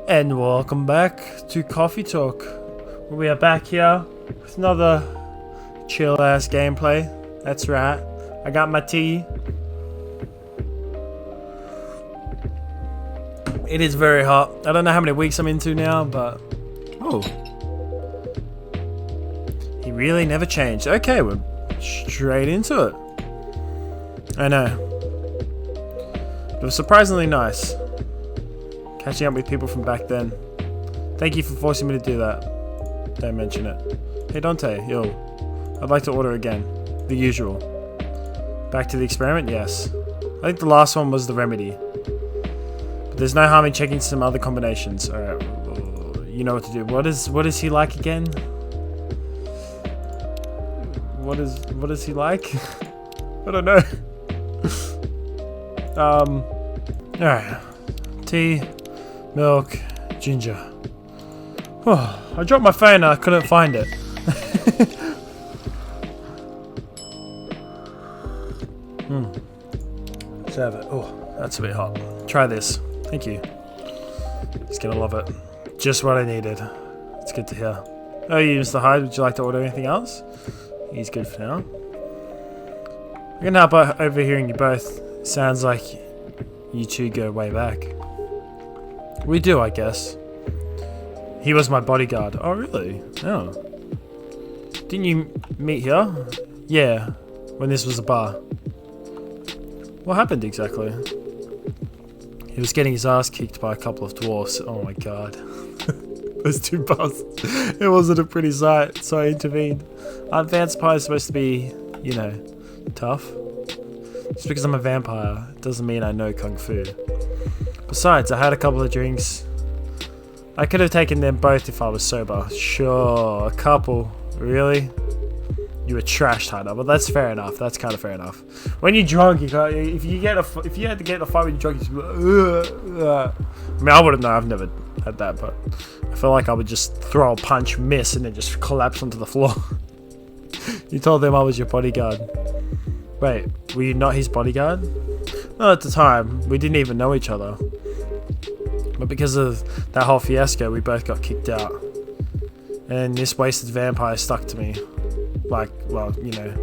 And welcome back to Coffee Talk. We are back here with another chill ass gameplay. That's right. I got my tea. It is very hot. I don't know how many weeks I'm into now, but oh, he really never changed. Okay, we're straight into it. I know. It was surprisingly nice catching up with people from back then. Thank you for forcing me to do that. Don't mention it. Hey Dante, yo. I'd like to order again. The usual. Back to the experiment? Yes. I think the last one was the remedy. But there's no harm in checking some other combinations. Alright. You know what to do. What is he like again? What is he like? I don't know. Alright. Tea. Milk, ginger. Oh, I dropped my phone and I couldn't find it. Serve it. Oh, that's a bit hot. Try this. Thank you. He's gonna love it. Just what I needed. It's good to hear. Oh, you Mr. Hyde, would you like to order anything else? He's good for now. I can help overhearing you both. Sounds like you two go way back. We do, I guess. He was my bodyguard. Oh, really? Oh. Didn't you meet here? Yeah, when this was a bar. What happened exactly? He was getting his ass kicked by a couple of dwarfs. Oh my god. Those two bastards. It wasn't a pretty sight, so I intervened. Aren't vampires supposed to be, you know, tough? Just because I'm a vampire doesn't mean I know kung fu. Besides, I had a couple of drinks. I could have taken them both if I was sober. Sure, a couple. Really? You were trashed, Hunter, but that's fair enough. That's kind of fair enough. When you're drunk, you can't, if you had to get in a fight when you're drunk, you'd be like, I mean, I wouldn't know. I've never had that, but I feel like I would just throw a punch, miss, and then just collapse onto the floor. You told them I was your bodyguard. Wait, were you not his bodyguard? No, at the time, we didn't even know each other. But because of that whole fiasco, we both got kicked out. And this wasted vampire stuck to me. Like, well, you know,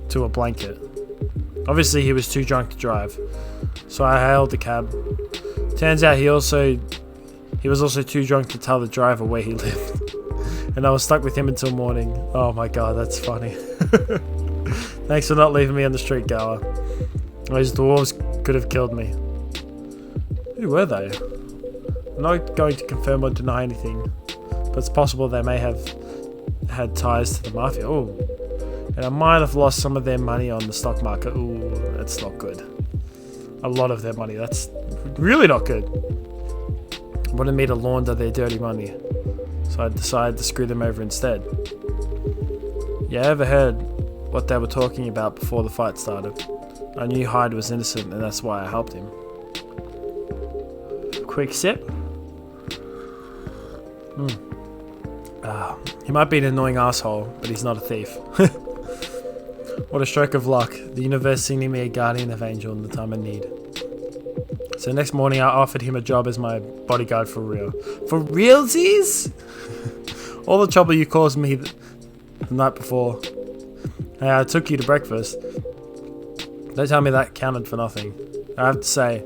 to a blanket. Obviously, he was too drunk to drive. So I hailed the cab. Turns out he was also too drunk to tell the driver where he lived. And I was stuck with him until morning. Oh my god, that's funny. Thanks for not leaving me on the street, Gala. Those dwarves could have killed me. Who were they? I'm not going to confirm or deny anything, but it's possible they may have had ties to the mafia. Oh, and I might have lost some of their money on the stock market. Ooh, that's not good. A lot of their money. That's really not good. Wanted me to launder their dirty money, so I decided to screw them over instead. Yeah, I overheard what they were talking about before the fight started. I knew Hyde was innocent, and that's why I helped him. Quick sip. He might be an annoying asshole, but he's not a thief. What a stroke of luck. The universe sending me a guardian of angel in the time of need. So next morning I offered him a job as my bodyguard for real. For realsies? All the trouble you caused me the night before. Hey, I took you to breakfast. Don't tell me that counted for nothing. I have to say,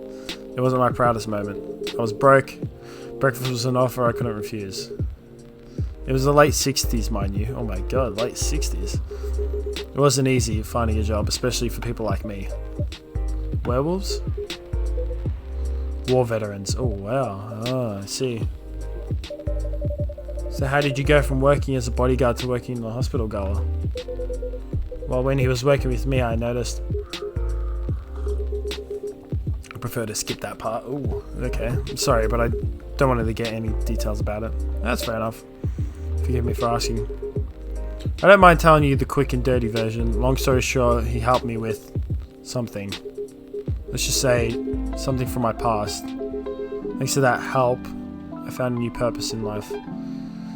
it wasn't my proudest moment. I was broke. Breakfast was an offer I couldn't refuse. It was the late 60s, mind you. Oh my god, late 60s. It wasn't easy finding a job, especially for people like me. Werewolves? War veterans. Oh wow. Oh, I see. So how did you go from working as a bodyguard to working in the hospital, Gala? Well, when he was working with me, I noticed... I prefer to skip that part. Ooh, okay. I'm sorry, but I don't want to get any details about it. That's fair enough. Forgive me for asking. I don't mind telling you the quick and dirty version. Long story short, he helped me with something. Let's just say something from my past. Thanks to that help, I found a new purpose in life.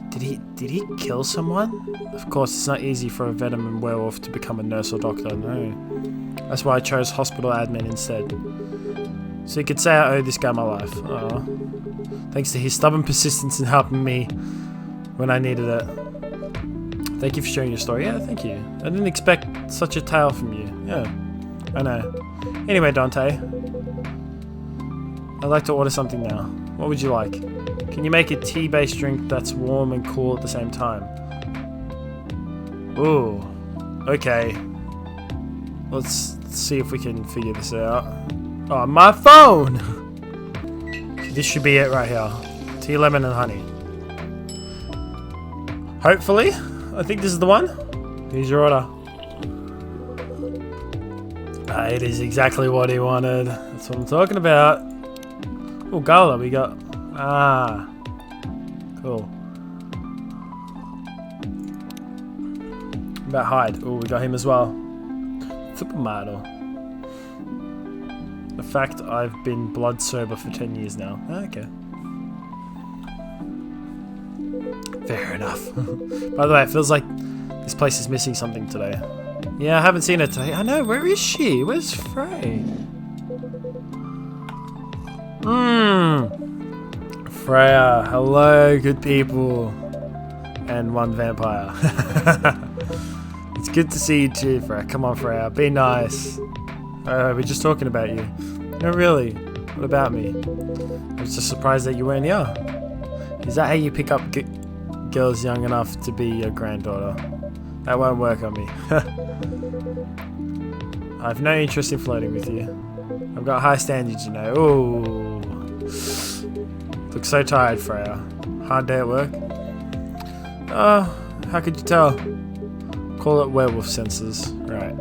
Did he kill someone? Of course, it's not easy for a veteran werewolf to become a nurse or doctor, no. That's why I chose hospital admin instead. So you could say I owe this guy my life. Aww. thanks to his stubborn persistence in helping me when I needed it. Thank you for sharing your story. Yeah, thank you. I didn't expect such a tale from you. Yeah, I know. Anyway, Dante, I'd like to order something now. What would you like? Can you make a tea-based drink that's warm and cool at the same time? Ooh, okay. Let's see if we can figure this out. Oh, my phone! This should be it right here. Tea, lemon, and honey. Hopefully. I think this is the one. Here's your order. It is exactly what he wanted. That's what I'm talking about. Oh, Gala, we got... Ah. Cool. What about Hyde? Oh, we got him as well. Supermodel. The fact I've been blood sober for 10 years now. Okay. Fair enough. By the way, it feels like this place is missing something today. Yeah, I haven't seen her today. I know, where is she? Where's Frey? Freya, hello, good people. And one vampire. It's good to see you too, Freya. Come on, Freya, be nice. We're just talking about you. No, really. What about me? I was just surprised that you weren't here. Is that how you pick up girls young enough to be your granddaughter? That won't work on me. I have no interest in flirting with you. I've got high standards, you know. Ooh. Look so tired, Freya. Hard day at work? How could you tell? Call it werewolf senses. Right.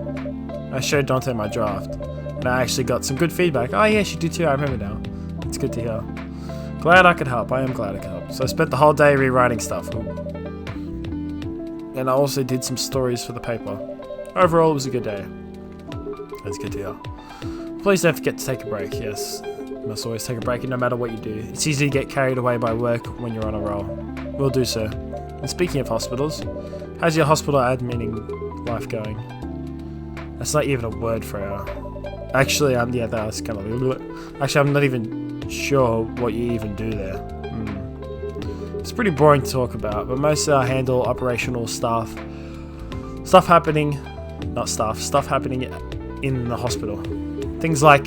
I showed Dante my draft, and I actually got some good feedback. Oh yes, you do too, I remember now. It's good to hear. Glad I could help. I am glad I could help. So I spent the whole day rewriting stuff. And I also did some stories for the paper. Overall, it was a good day. That's good to hear. Please don't forget to take a break. Yes, you must always take a break no matter what you do. It's easy to get carried away by work when you're on a roll. We'll do so. And speaking of hospitals, how's your hospital admining life going? That's not even a word for her. Actually, yeah, that's kind of... Actually, I'm not even sure what you even do there. It's pretty boring to talk about, but most handle operational stuff happening in the hospital. Things like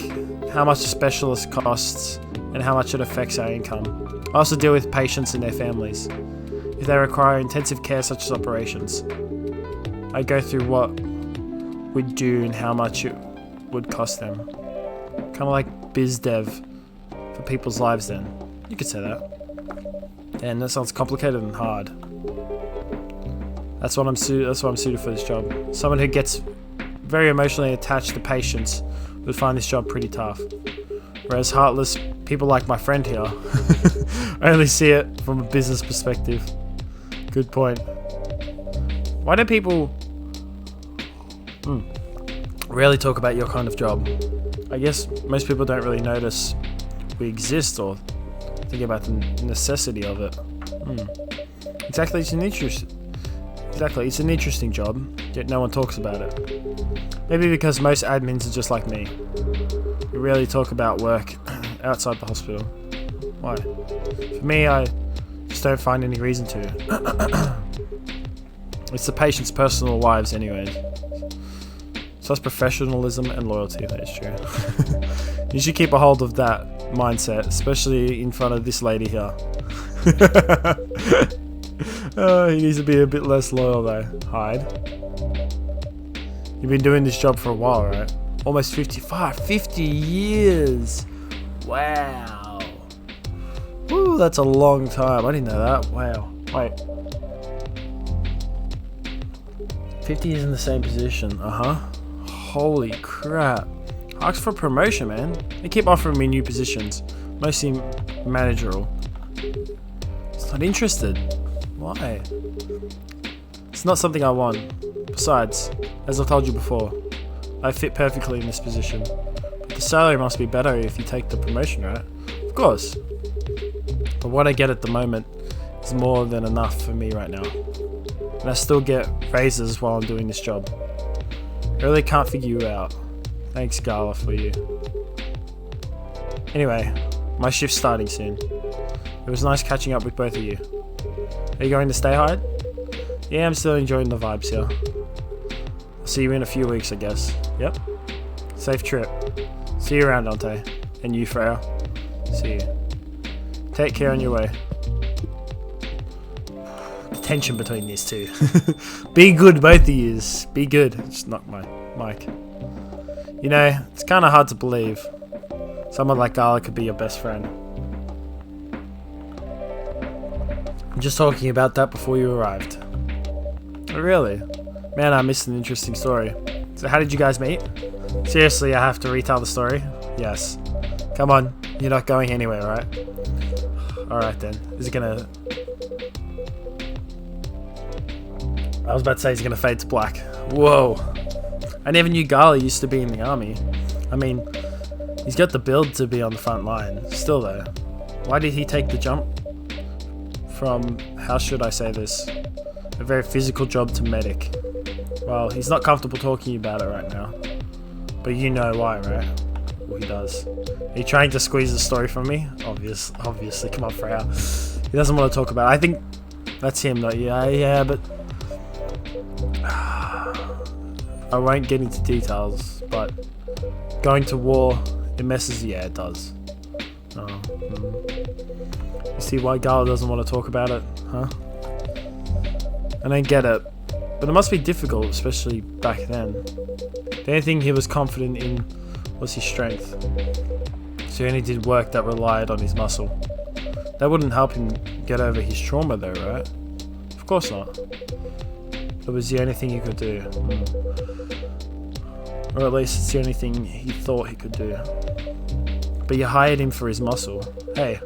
how much a specialist costs and how much it affects our income. I also deal with patients and their families. If they require intensive care such as operations, I go through what we'd do and how much it would cost them. Kind of like biz dev for people's lives then. You could say that. And that sounds complicated and hard. That's why I'm suited for this job. Someone who gets very emotionally attached to patients would find this job pretty tough. Whereas heartless people like my friend here only see it from a business perspective. Good point. Why don't people rarely talk about your kind of job? I guess most people don't really notice we exist or think about the necessity of it. Exactly, it's an interesting job, yet no one talks about it. Maybe because most admins are just like me. We rarely talk about work outside the hospital. Why? For me, I just don't find any reason to. It's the patient's personal lives anyways. So that's professionalism and loyalty, that is true. You should keep a hold of that mindset, especially in front of this lady here. He needs to be a bit less loyal though. Hyde. You've been doing this job for a while, right? Almost 50 years. Wow. Ooh, that's a long time. I didn't know that. Wow. Wait. 50 years in the same position. Holy crap. I asked for promotion, man. They keep offering me new positions. Mostly managerial. It's not interested. Why? It's not something I want. Besides, as I've told you before, I fit perfectly in this position. But the salary must be better if you take the promotion, right? Of course. But what I get at the moment is more than enough for me right now. And I still get raises while I'm doing this job. I really can't figure you out. Thanks, Gala, for you. Anyway, my shift's starting soon. It was nice catching up with both of you. Are you going to stay, Hyde? Yeah, I'm still enjoying the vibes here. I'll see you in a few weeks, I guess. Yep. Safe trip. See you around, Dante. And you, Freya. See you. Take care on your way. Tension between these two. Be good, both of yous. Be good. Just knock my mic. You know, it's kind of hard to believe someone like Gala could be your best friend. I'm just talking about that before you arrived. Oh, really? Man, I missed an interesting story. So how did you guys meet? Seriously, I have to retell the story? Yes. Come on, you're not going anywhere, right? Alright then. Is it gonna... I was about to say he's gonna fade to black. Whoa. I never knew Gala used to be in the army. I mean, he's got the build to be on the front line. Still though. Why did he take the jump from, how should I say this, a very physical job to medic? Well, he's not comfortable talking about it right now. But you know why, right? Well, he does. Are you trying to squeeze the story from me? Obviously. Come on, Freya. He doesn't want to talk about it. I think that's him though. Yeah, but... I won't get into details, but going to war, it messes... Yeah, it does. You see why Gala doesn't want to talk about it, huh? I don't get it, but it must be difficult, especially back then. The only thing he was confident in was his strength, so he only did work that relied on his muscle. That wouldn't help him get over his trauma though, right? Of course not. It was the only thing he could do. Or at least it's the only thing he thought he could do. But you hired him for his muscle. Hey,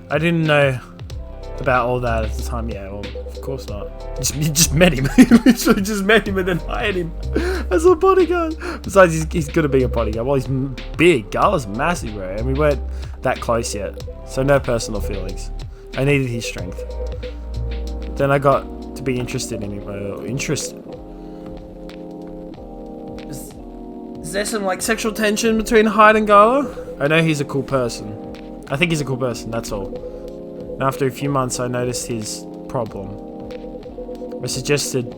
I didn't know about all that at the time. Yeah, well, of course not. You just met him. You literally just met him and then hired him as a bodyguard. Besides, he's good at being a bodyguard. Well, he's big. Gala's massive, bro. And we weren't that close yet. So no personal feelings. I needed his strength. Then I got to be interested in him. Interested. Is there some like sexual tension between Hyde and Gala? I know he's a cool person. I think he's a cool person, that's all. And after a few months I noticed his problem. I suggested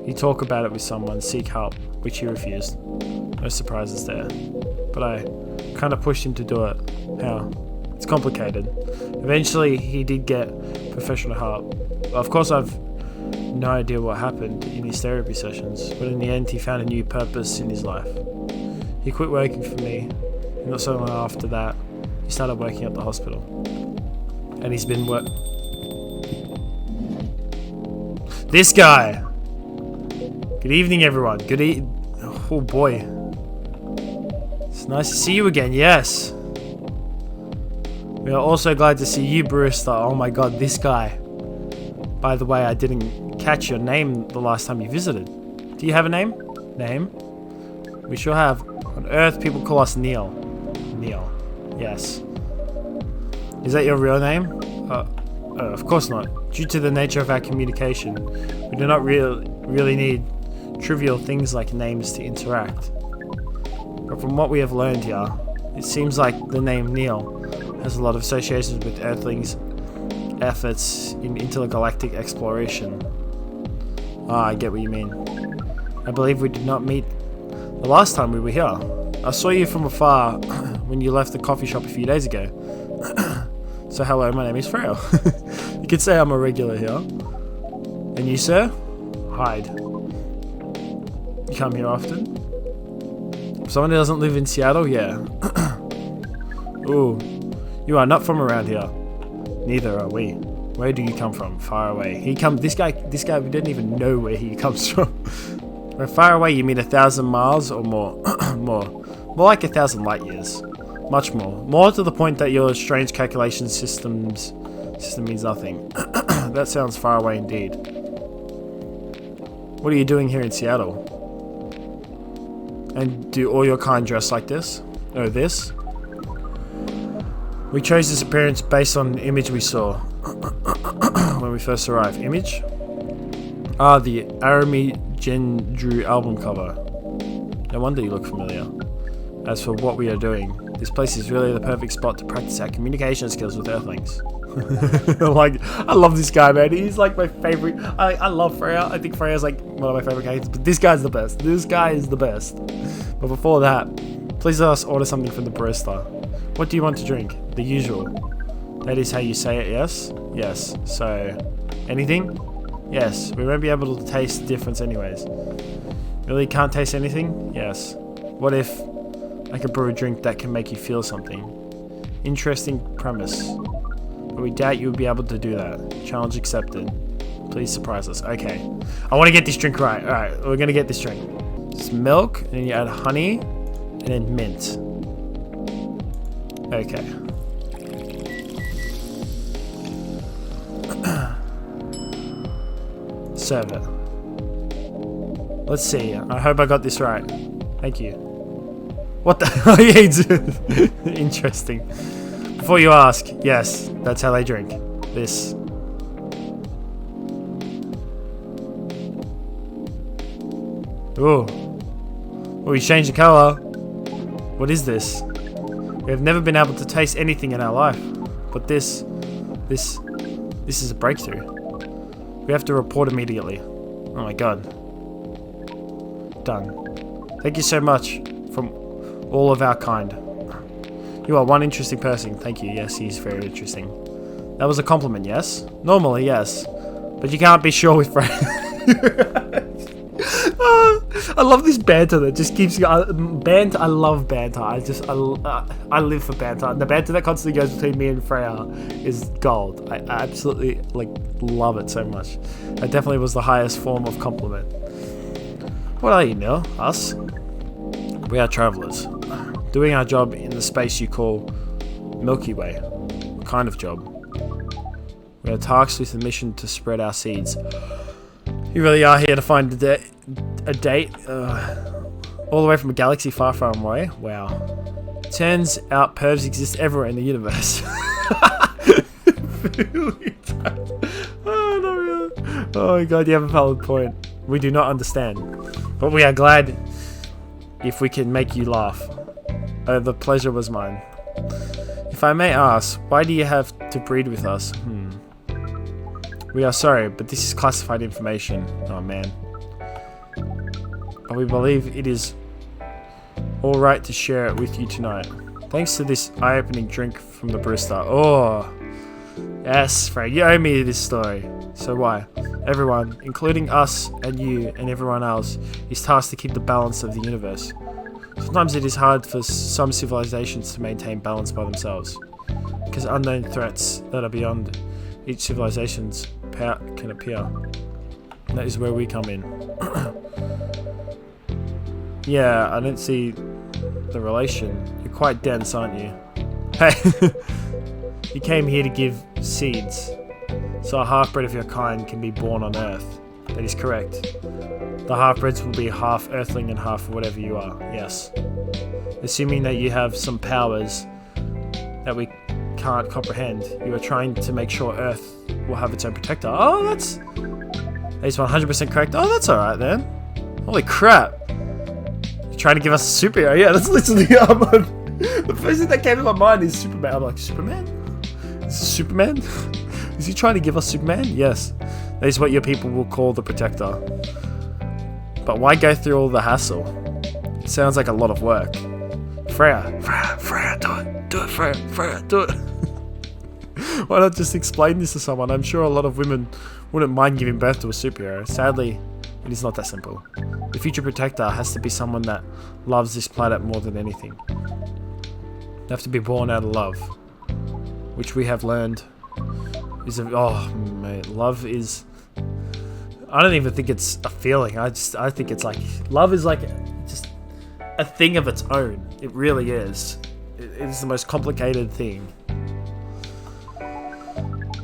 he talk about it with someone, seek help, which he refused. No surprises there. But I kind of pushed him to do it. How? It's complicated. Eventually he did get professional help. Of course I've no idea what happened in his therapy sessions, but in the end he found a new purpose in his life. He quit working for me, and not so long after that, he started working at the hospital. And he's been This guy! Good evening, everyone. Oh boy. It's nice to see you again, yes. We are also glad to see you, Barista. Oh my god, this guy. By the way, I didn't catch your name the last time you visited. Do you have a name? Name? We sure have. On Earth, people call us Neil. Neil. Yes. Is that your real name? Of course not. Due to the nature of our communication, we do not really need trivial things like names to interact. But from what we have learned here, it seems like the name Neil has a lot of associations with Earthlings' efforts in intergalactic exploration. Ah, I get what you mean. I believe we did not meet the last time we were here. I saw you from afar when you left the coffee shop a few days ago. So hello, my name is Freya. You could say I'm a regular here. And you, sir? Hyde. You come here often? Someone who doesn't live in Seattle? Yeah. Ooh. You are not from around here. Neither are we. Where do you come from? Far away. This guy, we didn't even know where he comes from. By far away, you mean 1,000 miles or more? More like 1,000 light years. Much more. More to the point that your strange calculation system means nothing. That sounds far away indeed. What are you doing here in Seattle? And do all your kind dress like this? Oh, this? We chose this appearance based on an image we saw when we first arrived. Image? Ah, the Arami Gendru album cover. No wonder you look familiar. As for what we are doing, this place is really the perfect spot to practice our communication skills with Earthlings. Like, I love this guy, man. He's like my favorite. I love Freya. I think Freya's like one of my favorite characters, but this guy's the best. This guy is the best. But before that, please let us order something from the barista. What do you want to drink? The usual. That is how you say it, yes? Yes. So, anything? Yes. We won't be able to taste the difference anyways. Really can't taste anything? Yes. What if I could brew a drink that can make you feel something? Interesting premise. But we doubt you would be able to do that. Challenge accepted. Please surprise us. Okay. I want to get this drink right. Alright, we're going to get this drink. It's milk, and then you add honey, and then mint. Okay. Serve it. Let's see. I hope I got this right. Thank you. What the hell? Interesting. Before you ask, yes, that's how they drink. This. Ooh. Oh, he's changed the color. What is this? We have never been able to taste anything in our life. But this is a breakthrough. We have to report immediately. Oh my god. Done. Thank you so much from all of our kind. You are one interesting person. Thank you. Yes, he's very interesting. That was a compliment, yes? Normally, yes. But you can't be sure with friends. I love this banter that just keeps banter. I love banter. I live for banter. And the banter that constantly goes between me and Freya is gold. I absolutely love it so much. That definitely was the highest form of compliment. What are you, Neil? Us? We are travelers, doing our job in the space you call Milky Way. What kind of job? We are tasked with the mission to spread our seeds. You really are here to find a date? All the way from a galaxy far, far away? Wow. Turns out pervs exist everywhere in the universe. Oh, not really. Oh my god, you have a valid point. We do not understand. But we are glad if we can make you laugh. The pleasure was mine. If I may ask, why do you have to breed with us? We are sorry, but this is classified information. Oh man. But we believe it is alright to share it with you tonight. Thanks to this eye-opening drink from the barista. Oh, yes, Frank, you owe me this story. So why? Everyone, including us and you and everyone else, is tasked to keep the balance of the universe. Sometimes it is hard for some civilizations to maintain balance by themselves, because unknown threats that are beyond each civilization's power can appear. And that is where we come in. Yeah, I don't see the relation. You're quite dense, aren't you? Hey, you came here to give seeds, so a half-bred of your kind can be born on Earth. That is correct. The half-breds will be half Earthling and half whatever you are, yes. Assuming that you have some powers that we can't comprehend, you are trying to make sure Earth will have its own protector. Oh, that's 100% correct. Oh, that's alright then. Holy crap. You're trying to give us a superhero. Yeah, that's literally the first thing that came to my mind is Superman. I'm like, Superman? Is this Superman? Is he trying to give us Superman? Yes. That is what your people will call the protector. But why go through all the hassle? It sounds like a lot of work. Freya, do it, Freya, do it. Why not just explain this to someone? I'm sure a lot of women wouldn't mind giving birth to a superhero. Sadly, it is not that simple. The future protector has to be someone that loves this planet more than anything. They have to be born out of love, which we have learned is love is. I don't even think it's a feeling. I think it's like love is like just a thing of its own. It really is. It is the most complicated thing.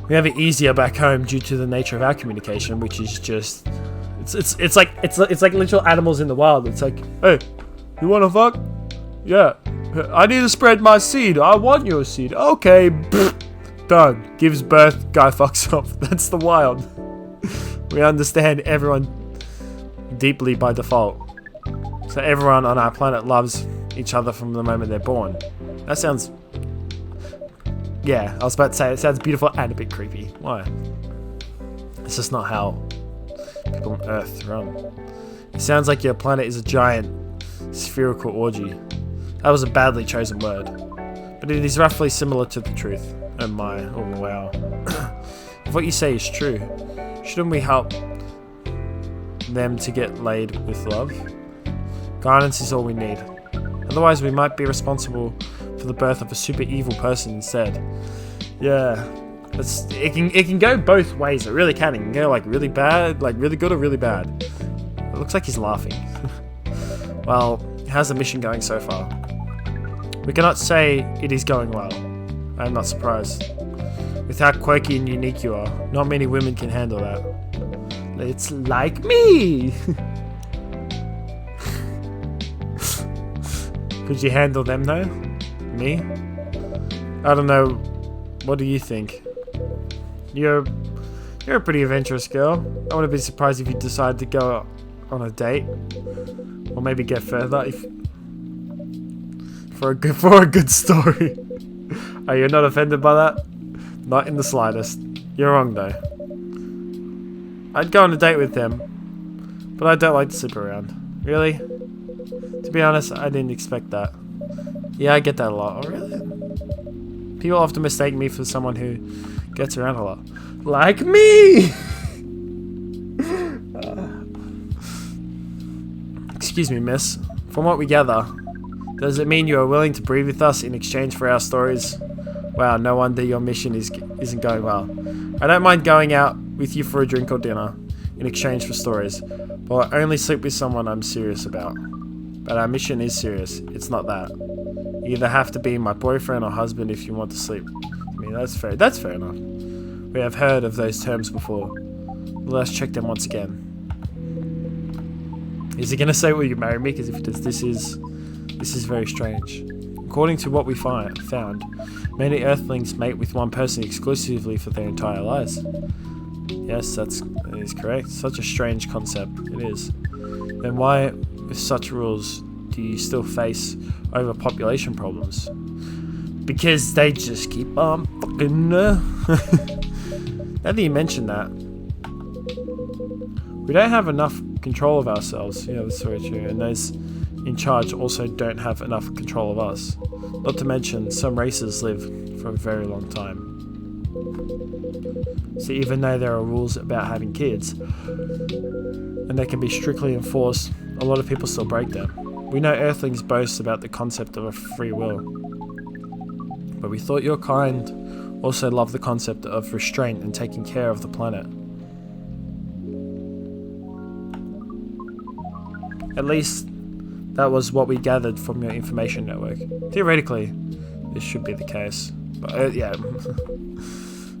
We have it easier back home due to the nature of our communication, which is just it's like literal animals in the wild. It's like, hey, you wanna fuck? Yeah. I need to spread my seed. I want your seed. Okay. Done. Gives birth, guy fucks off. That's the wild. We understand everyone deeply by default. So everyone on our planet loves each other from the moment they're born. That sounds Yeah, I was about to say, it sounds beautiful and a bit creepy. Why? It's just not how people on Earth run. It sounds like your planet is a giant spherical orgy. That was a badly chosen word, but it is roughly similar to the truth. Oh my, oh wow. If what you say is true, shouldn't we help them to get laid with love? Guidance is all we need. Otherwise we might be responsible for the birth of a super evil person instead. Yeah, it can go both ways. It really can. It can go like really bad, like really good, or really bad. It looks like he's laughing. Well, how's the mission going so far? We cannot say it is going well. I am not surprised. With how quirky and unique you are, not many women can handle that. It's like me! Could you handle them though? Me? I don't know. What do you think? You're a pretty adventurous girl. I wouldn't be surprised if you decide to go on a date, or maybe get further if for a good story. Are you not offended by that? Not in the slightest. You're wrong though. I'd go on a date with them, but I don't like to sleep around. Really? To be honest, I didn't expect that. Yeah, I get that a lot. Oh, really? People often mistake me for someone who gets around a lot. Like me! Excuse me, miss. From what we gather, does it mean you are willing to breathe with us in exchange for our stories? Wow, no wonder your mission isn't going well. I don't mind going out with you for a drink or dinner in exchange for stories, but I only sleep with someone I'm serious about. But our mission is serious. It's not that. You either have to be my boyfriend or husband if you want to sleep. I mean, that's fair. That's fair enough. We have heard of those terms before. Let's check them once again. Is he gonna say, "Will you marry me?" Because if he does, this is very strange. According to what we found, many Earthlings mate with one person exclusively for their entire lives. Yes, that is correct. Such a strange concept. It is. Then why, with such rules, do you still face overpopulation problems? Because they just keep on fucking. Now that you mention that, we don't have enough control of ourselves. Yeah, that's very true. And those in charge also don't have enough control of us. Not to mention, some races live for a very long time. So even though there are rules about having kids, and they can be strictly enforced, a lot of people still break them. We know Earthlings boast about the concept of a free will, but we thought your kind also loved the concept of restraint and taking care of the planet. At least, that was what we gathered from your information network. Theoretically, this should be the case. But yeah,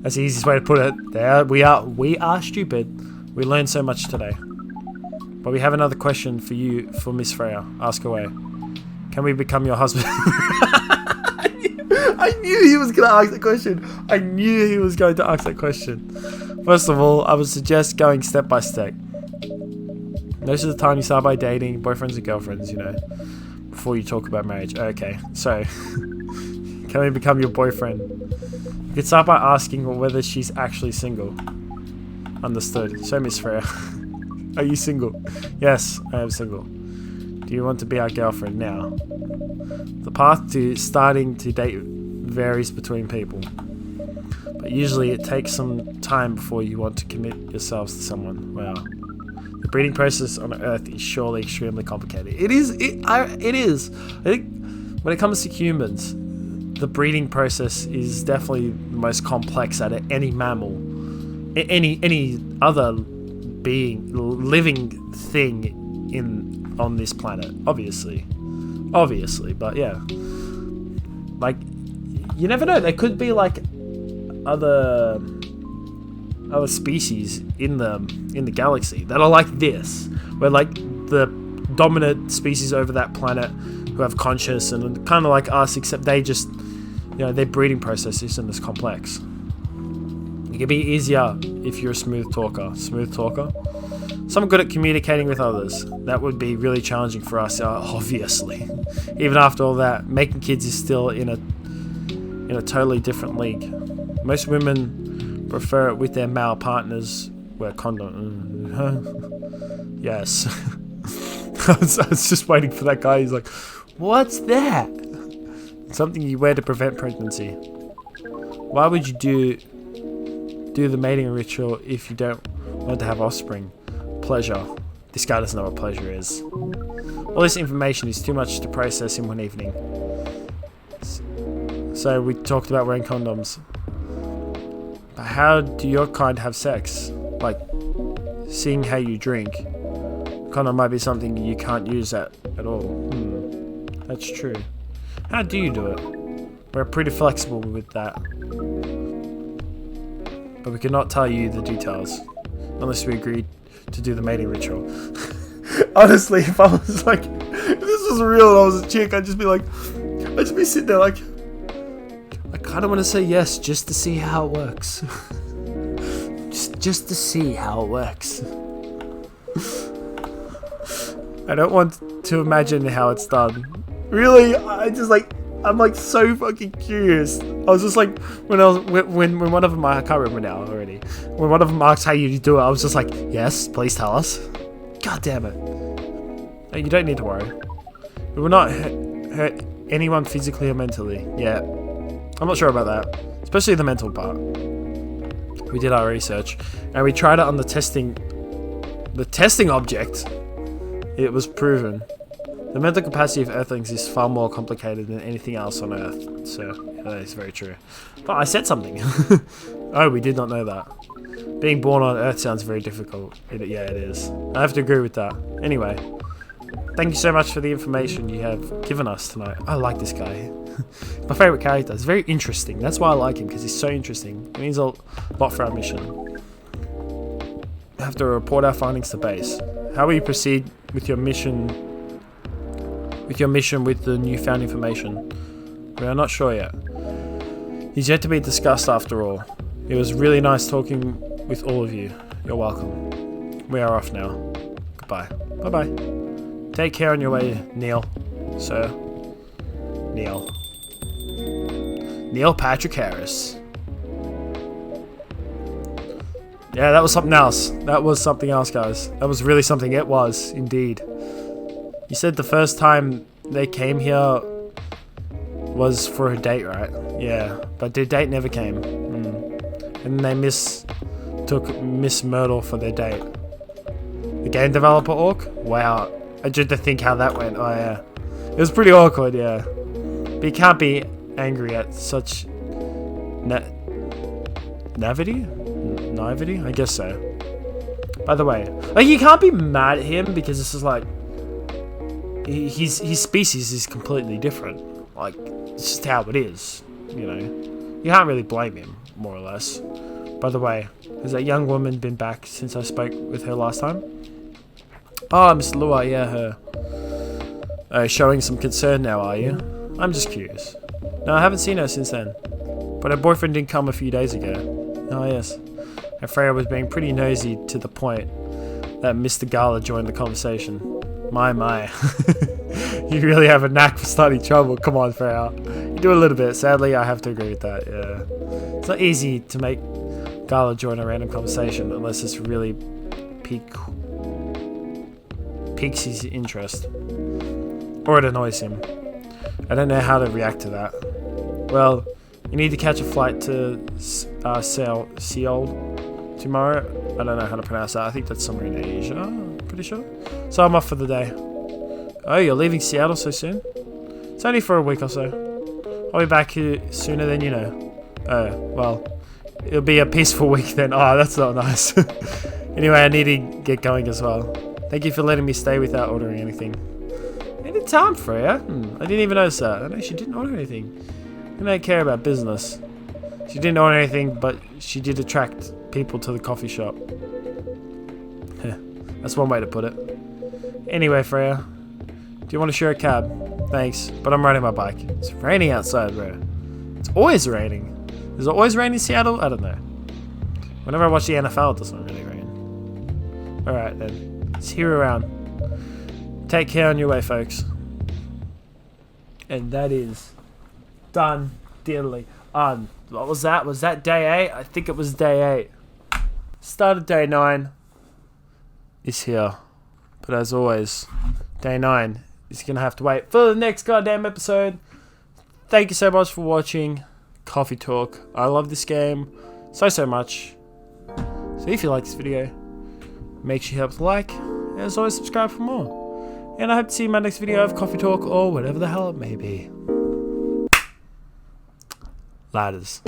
that's the easiest way to put it. We are stupid. We learned so much today. But we have another question for you, for Miss Freya. Ask away. Can we become your husband? I knew he was going to ask that question. I knew he was going to ask that question. First of all, I would suggest going step by step. Most of the time you start by dating, boyfriends and girlfriends, you know, before you talk about marriage. Okay, so, can we become your boyfriend? You can start by asking whether she's actually single. Understood. So, Miss Freya, are you single? Yes, I am single. Do you want to be our girlfriend now? The path to starting to date varies between people, but usually it takes some time before you want to commit yourselves to someone. Wow. The breeding process on Earth is surely extremely complicated. It is. I think when it comes to humans, the breeding process is definitely the most complex out of any mammal, any other living thing on this planet. Obviously, but yeah, like you never know. There could be like other species in the galaxy that are like this, where like the dominant species over that planet who have conscience and kind of like us, except they just, you know, their breeding process isn't as complex. It can be easier if you're a smooth talker. Someone good at communicating with others. That would be really challenging for us, obviously. Even after all that, making kids is still in in a totally different league. Most women prefer it with their male partners wear condom. Yes. I was just waiting for that guy. He's like, what's that? Something you wear to prevent pregnancy. Why would you do the mating ritual if you don't want to have offspring? Pleasure. This guy doesn't know what pleasure is. All this information is too much to process in one evening. So we talked about wearing condoms. But how do your kind have sex? Like, seeing how you drink. Condom might be something you can't use at all. That's true. How do you do it? We're pretty flexible with that. But we cannot tell you the details. Unless we agree to do the mating ritual. Honestly, if I was like, if this was real and I was a chick, I'd just be sitting there like, I kind of want to say yes just to see how it works. just to see how it works. I don't want to imagine how it's done. Really, I'm like so fucking curious. I was just like, when one of them, I can't remember now already. When one of them asked how you do it, I was just like, yes, please tell us. God damn it. No, you don't need to worry. We will not hurt anyone physically or mentally. Yeah, I'm not sure about that. Especially the mental part. We did our research and we tried it on the testing object. It was proven. The mental capacity of Earthlings is far more complicated than anything else on Earth. So, yeah, that is very true. But I said something. Oh, we did not know that. Being born on Earth sounds very difficult. Yeah, it is. I have to agree with that. Anyway, thank you so much for the information you have given us tonight. I like this guy. My favourite character. It's very interesting. That's why I like him, because he's so interesting. It means a lot for our mission. We have to report our findings to base. How will you proceed with your mission? With the newfound information? We are not sure yet. It's yet to be discussed after all. It was really nice talking with all of you. You're welcome. We are off now. Goodbye. Bye-bye. Take care on your way, Neil. Sir. Neil. Neil Patrick Harris. Yeah, that was something else. That was something else, guys. That was really something. It was, indeed. You said the first time they came here was for a date, right? Yeah, but their date never came. And they mistook Miss Myrtle for their date. The game developer orc? Wow. I dread to think how that went. Oh, yeah. It was pretty awkward, yeah. But you can't be angry at such naivety? I guess so. By the way, like, you can't be mad at him because this is like his species is completely different. Like, it's just how it is, you know. You can't really blame him, more or less. By the way, has that young woman been back since I spoke with her last time? Oh, Miss Lua, yeah, her. Showing some concern now, are you? I'm just curious. No, I haven't seen her since then. But her boyfriend didn't come a few days ago. Oh, yes. And Freya was being pretty nosy to the point that Mr. Gala joined the conversation. My. You really have a knack for starting trouble. Come on, Freya. You do a little bit. Sadly, I have to agree with that, yeah. It's not easy to make Gala join a random conversation unless it's really piques his interest. Or it annoys him. I don't know how to react to that. Well, you need to catch a flight to Seoul tomorrow. I don't know how to pronounce that. I think that's somewhere in Asia, I'm pretty sure. So I'm off for the day. Oh, you're leaving Seattle so soon? It's only for a week or so. I'll be back here sooner than you know. Oh, well, it'll be a peaceful week then. Oh, that's not nice. Anyway, I need to get going as well. Thank you for letting me stay without ordering anything. Anytime, Freya. I didn't even notice that. I know she didn't order anything. I don't care about business. She didn't order anything, but she did attract people to the coffee shop. That's one way to put it. Anyway, Freya, do you want to share a cab? Thanks, but I'm riding my bike. It's raining outside, bro. It's always raining. Does it always rain in Seattle? I don't know. Whenever I watch the NFL, it doesn't really rain. Alright then. See you around. Take care on your way, folks. And that is done, dearly. What was that? Was that day 8? I think it was day 8. Start of day 9 is here. But as always, day 9 is going to have to wait for the next goddamn episode. Thank you so much for watching Coffee Talk. I love this game so much. So if you like this video, make sure you help with a like. And as always, subscribe for more. And I hope to see you in my next video of Coffee Talk or whatever the hell it may be. Ladders.